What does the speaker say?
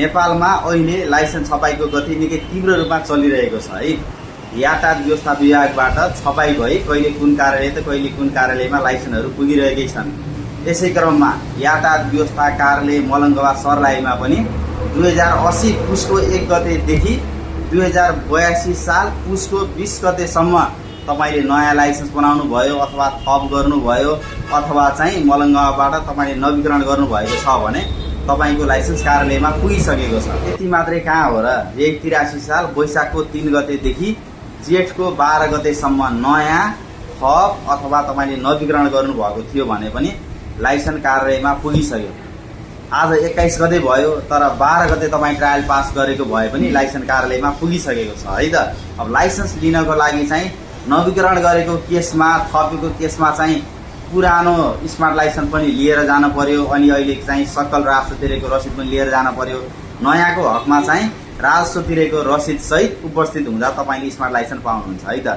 नेपालमा अहिले लाइसेन्स छपाईको गति निकै तीव्र रूपमा चलिरहेको छ है। यातायात व्यवस्था विभागबाट छपाई भई कहिले कुन कार्यालय त कहिले कुन कार्यालयमा लाइसेन्सहरू पुगिरहेकै छन्। यसै क्रममा यातायात व्यवस्था कार्यालय मलङ्गवा सर्लाहीमा पनि 2080 पुसको 1 गतेदेखि 2082 साल पुसको 20 गतेसम्म तपाईले नयाँ लाइसेन्स बनाउनु भयो अथवा थप गर्नुभयो अथवा चाहिँ मलङ्गवाबाट तपाईले नवीकरण गर्नुभएको छ भने तपाईको लाइसेन्स कार्यालयमा पुगिसकेको छ। यति मात्रै कहाँ हो र, यही 83 साल वैशाखको 3 गतेदेखि जेठको 12 गतेसम्म नयाँ थप अथवा तपाईले नवीकरण गर्नुभएको थियो भने पनि लाइसेन्स कार्यालयमा पुगिसक्यो। आज 21 गते भयो तर 12 गते तपाईँ ट्रायल पास गरेको भए पनि लाइसेन्स कार्यालयमा पुगिसकेको छ है त। अब लाइसेन्स लिनको लागि चाहिँ नवीकरण गरेको केसमा थपेको केसमा चाहिँ पुरानो स्मार्ट लाइसेन्स पनि लिएर जानु पर्यो अनि अहिले चाहिँ सकल राजस्व तिरेको रसिद पनि लिएर जानु पर्यो। नयाँको हकमा चाहिँ राजस्व तिरेको रसिद सहित उपस्थित हुँदा तपाईले स्मार्ट लाइसेन्स पाउनुहुन्छ है त।